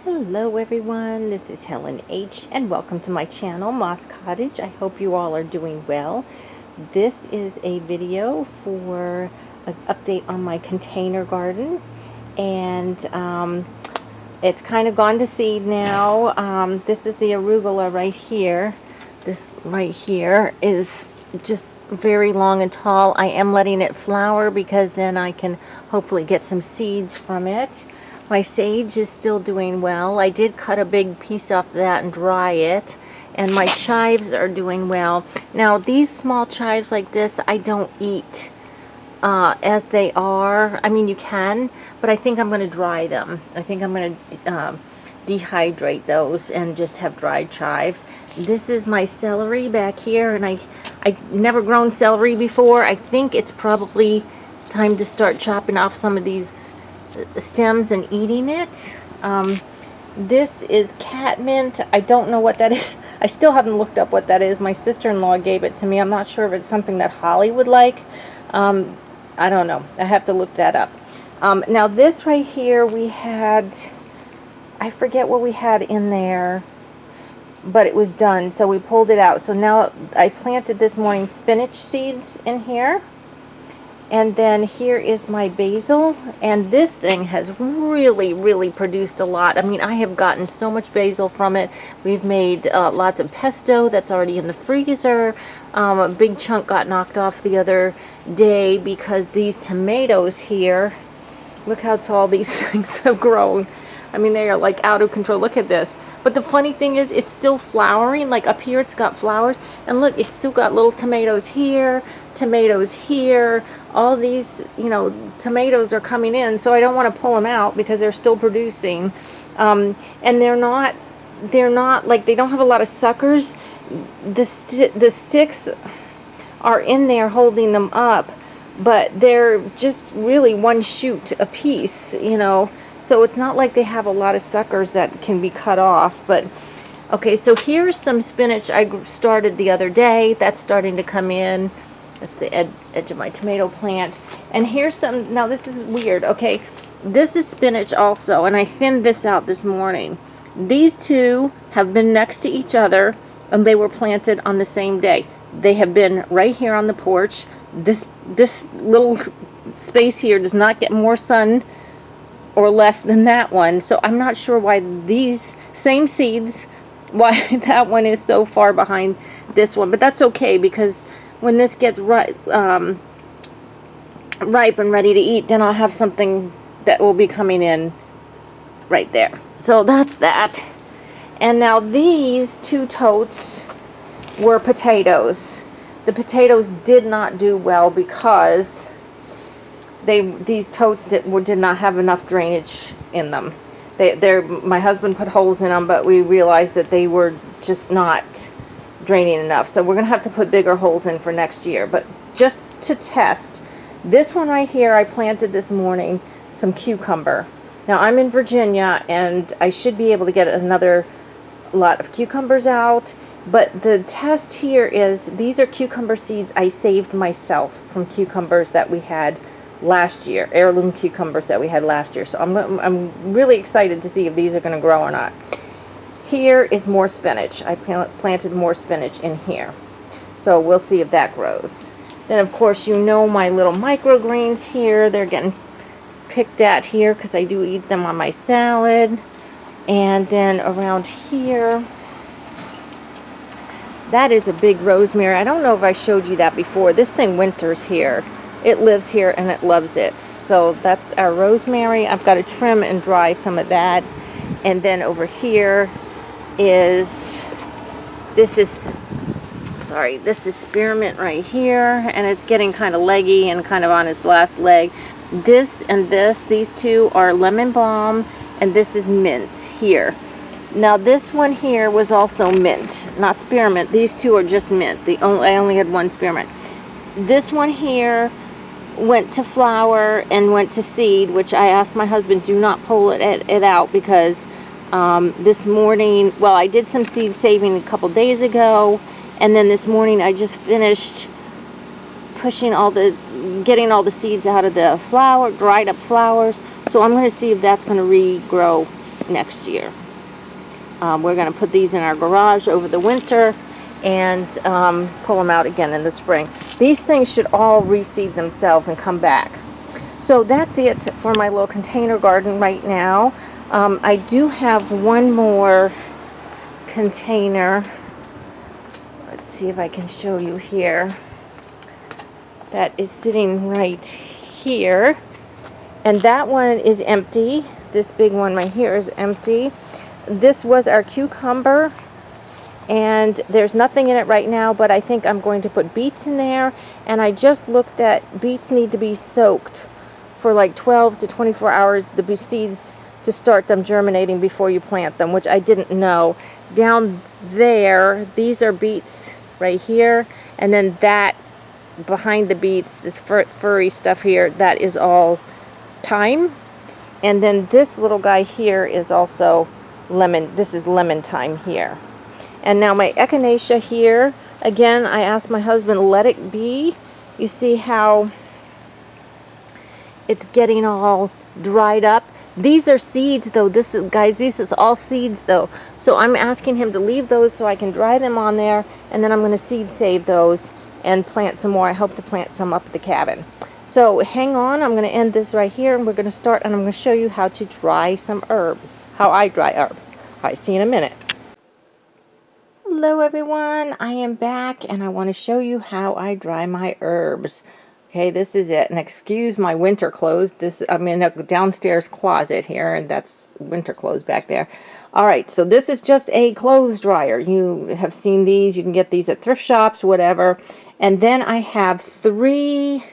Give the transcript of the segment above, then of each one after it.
Hello everyone, this is Helen H. and welcome to my channel, Moss Cottage. I hope you all are doing well. This is a video for an update on my container garden, and it's kind of gone to seed now. This is the arugula right here. This right here is just very long and tall. I am letting it flower because then I can hopefully get some seeds from it. My sage is still doing well. I did cut a big piece off of that and dry it. And my chives are doing well. Now, these small chives like this, I don't eat as they are. I mean, you can, but I think I'm going to dry them. I think I'm going to dehydrate those and just have dried chives. This is my celery back here, and I've never grown celery before. I think it's probably time to start chopping off some of these stems and eating it. This is catmint. I don't know what that is. I still haven't looked up what that is. My sister-in-law gave it to me. I'm not sure if it's something that Holly would like. I don't know. I have to look that up. Now this right here, we had, I forget what we had in there, but it was done, so we pulled it out. So now I planted this morning spinach seeds in here. And then here is my basil, and this thing has really produced a lot. I mean, I have gotten so much basil from it. We've made lots of pesto that's already in the freezer. A big chunk got knocked off the other day because these tomatoes here, look how tall these things have grown. I mean, they are like out of control. Look at this. But the funny thing is, it's still flowering. Like up here, it's got flowers. And look, it's still got little tomatoes here, tomatoes here. All these, you know, tomatoes are coming in. So I don't want to pull them out because they're still producing. And they're not like, they don't have a lot of suckers. The sticks are in there holding them up. But they're just really one shoot a piece, you know. So it's not like they have a lot of suckers that can be cut off. But okay, so here's some spinach I started the other day. That's starting to come in. That's the edge of my tomato plant. And here's some, now this is weird. Okay, this is spinach also, and I thinned this out this morning. These two have been next to each other, and they were planted on the same day. They have been right here on the porch. This little space here does not get more sun or less than that one, so I'm not sure why these same seeds, why that one is so far behind this one, but that's okay, because when this gets ripe and ready to eat, then I'll have something that will be coming in right there. So that's that. And now these two totes were potatoes. The potatoes did not do well because these totes did not have enough drainage in them. My husband put holes in them, but we realized that they were just not draining enough. So we're going to have to put bigger holes in for next year. But just to test, this one right here, I planted this morning some cucumber. Now I'm in Virginia, and I should be able to get another lot of cucumbers out. But the test here is, these are cucumber seeds I saved myself from cucumbers that we had last year, heirloom cucumbers that we had last year. So I'm really excited to see if these are going to grow or not. Here is more spinach. I planted more spinach in here, so we'll see if that grows. Then of course, you know, my little microgreens here, they're getting picked at here because I do eat them on my salad. And then around here, that is a big rosemary. I don't know if I showed you that before. This thing winters here. It lives here and it loves it. So that's our rosemary. I've got to trim and dry some of that. And then over here is, this is spearmint right here. And it's getting kind of leggy and kind of on its last leg. This and these two are lemon balm, and this is mint here. Now this one here was also mint, not spearmint. These two are just mint. I only had one spearmint. This one here went to flower and went to seed, which I asked my husband, do not pull it out, because this morning, well, I did some seed saving a couple days ago, and then this morning I just finished getting all the seeds out of the flower, dried up flowers. So I'm going to see if that's going to regrow next year. We're going to put these in our garage over the winter and pull them out again in the spring. These things should all reseed themselves and come back. So that's it for my little container garden right now. I do have one more container. Let's see if I can show you here. That is sitting right here. And that one is empty. This big one right here is empty. This was our cucumber. And there's nothing in it right now, but I think I'm going to put beets in there. And I just looked at beets need to be soaked for like 12 to 24 hours, the seeds, to start them germinating before you plant them, which I didn't know. Down there, these are beets right here. And then that behind the beets, this furry stuff here, that is all thyme. And then this little guy here is also lemon. This is lemon thyme here. And now my Echinacea here, again, I asked my husband, let it be. You see how it's getting all dried up. These are seeds though. This is, guys, this is all seeds though. So I'm asking him to leave those so I can dry them on there, and then I'm going to seed save those and plant some more. I hope to plant some up at the cabin. So hang on, I'm going to end this right here, and we're going to start, and I'm going to show you how to dry some herbs, how I dry herbs. All right, see you in a minute. Hello everyone, I am back, and I want to show you how I dry my herbs. Okay, this is it, and excuse my winter clothes. I'm in a downstairs closet here, and that's winter clothes back there. Alright, so this is just a clothes dryer. You have seen these, you can get these at thrift shops, whatever. And then I have 3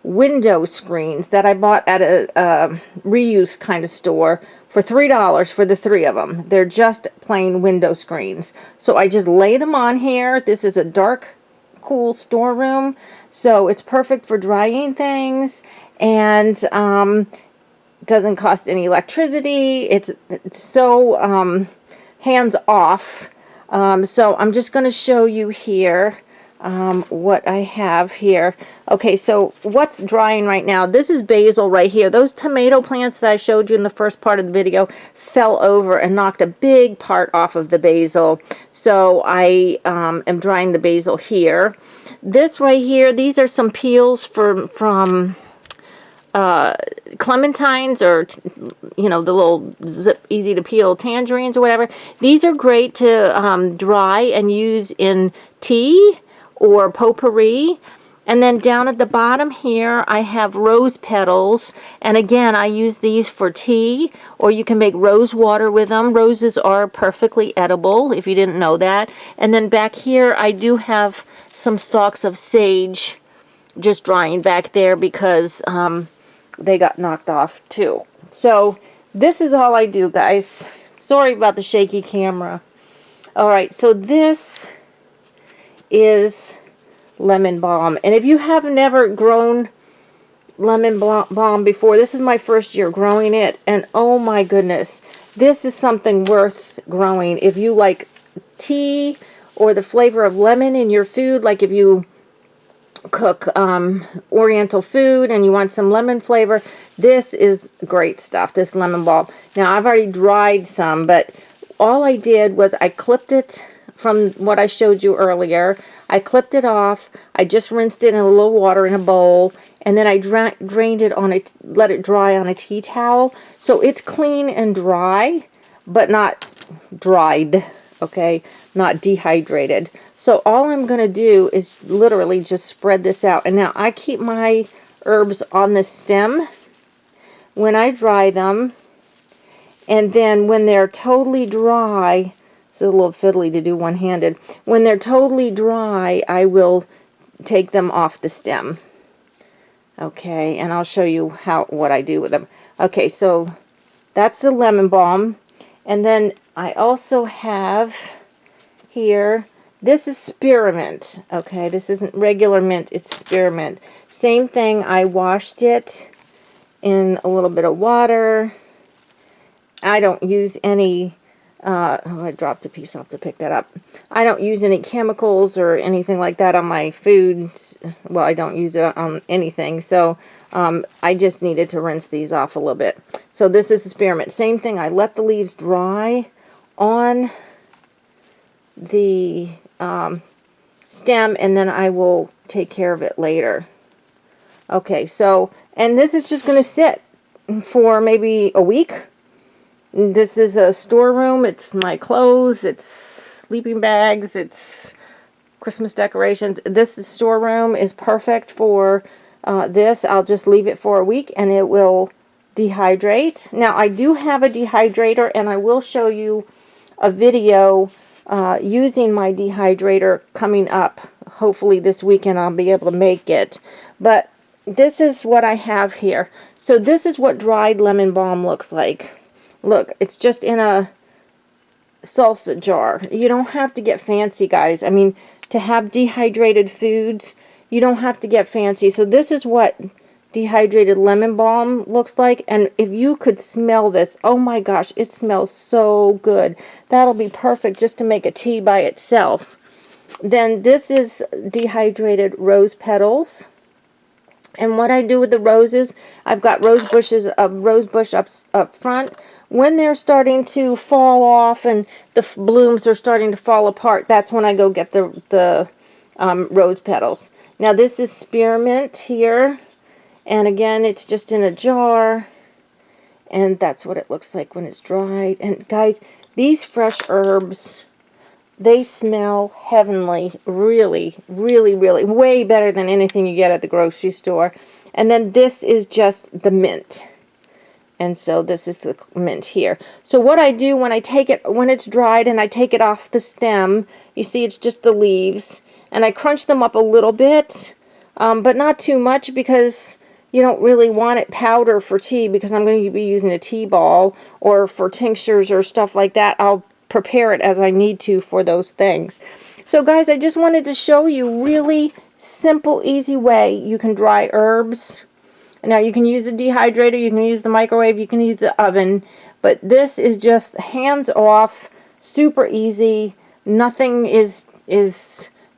window screens that I bought at a reuse kind of store for $3 for the 3 of them. They're just plain window screens. So I just lay them on here. This is a dark, cool storeroom, so it's perfect for drying things, and doesn't cost any electricity. It's so hands off. So I'm just going to show you here what I have here. Okay, so what's drying right now? This is basil right here. Those tomato plants that I showed you in the first part of the video fell over and knocked a big part off of the basil. So I am drying the basil here. This right here, these are some peels from clementines, or you know, the little easy to peel tangerines or whatever. These are great to dry and use in tea or potpourri. And then down at the bottom here I have rose petals, and again I use these for tea, or you can make rose water with them. Roses are perfectly edible, if you didn't know that. And then back here I do have some stalks of sage just drying back there because they got knocked off too. So this is all I do, guys. Sorry about the shaky camera. Alright, so this is lemon balm, and if you have never grown lemon balm before, this is my first year growing it, and oh my goodness, this is something worth growing. If you like tea or the flavor of lemon in your food, like if you cook oriental food and you want some lemon flavor, this is great stuff, this lemon balm. Now I've already dried some, but all I did was I clipped it from what I showed you earlier. I clipped it off, I just rinsed it in a little water in a bowl, and then I drained it on it, let it dry on a tea towel. So it's clean and dry, but not dried, okay, not dehydrated. So all I'm going to do is literally just spread this out. And now I keep my herbs on the stem when I dry them, and then when they're totally dry, it's a little fiddly to do one-handed. When they're totally dry, I will take them off the stem. Okay, and I'll show you what I do with them. Okay, so that's the lemon balm. And then I also have here, this is spearmint. Okay, this isn't regular mint, it's spearmint. Same thing, I washed it in a little bit of water. I don't use any Oh, I dropped a piece. I'll have to pick that up. I don't use any chemicals or anything like that on my food. Well, I don't use it on anything. So I just needed to rinse these off a little bit. So this is the spearmint. Same thing. I let the leaves dry on the stem, and then I will take care of it later. Okay, so, and this is just going to sit for maybe a week. This is a storeroom. It's my clothes, it's sleeping bags, it's Christmas decorations. This storeroom is perfect for this. I'll just leave it for a week and it will dehydrate. Now, I do have a dehydrator, and I will show you a video using my dehydrator coming up. Hopefully this weekend I'll be able to make it. But this is what I have here. So this is what dried lemon balm looks like. Look, it's just in a salsa jar. You don't have to get fancy, guys. I mean, to have dehydrated foods, you don't have to get fancy. So this is what dehydrated lemon balm looks like. And if you could smell this, oh my gosh, it smells so good. That'll be perfect just to make a tea by itself. Then this is dehydrated rose petals. And what I do with the roses, I've got rose bush up front. When they're starting to fall off and the blooms are starting to fall apart, that's when I go get the rose petals. Now this is spearmint here, and again it's just in a jar, and that's what it looks like when it's dried. And guys, these fresh herbs, they smell heavenly. Really, really, really. Way better than anything you get at the grocery store. And then this is just the mint. And so this is the mint here. So what I do when I take it, when it's dried and I take it off the stem, you see it's just the leaves. And I crunch them up a little bit, but not too much, because you don't really want it powder for tea, because I'm going to be using a tea ball, or for tinctures or stuff like that. I'll prepare it as I need to for those things. So guys, I just wanted to show you really simple, easy way you can dry herbs. Now you can use a dehydrator, you can use the microwave, you can use the oven, but this is just hands off, super easy. Nothing is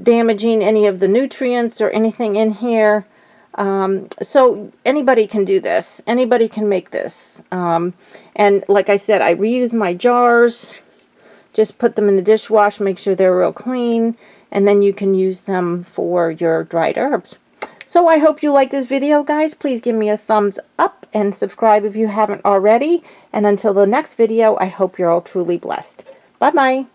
damaging any of the nutrients or anything in here. So anybody can do this. Anybody can make this. And like I said, I reuse my jars. Just put them in the dishwasher, make sure they're real clean, and then you can use them for your dried herbs. So I hope you like this video, guys. Please give me a thumbs up and subscribe if you haven't already. And until the next video, I hope you're all truly blessed. Bye-bye.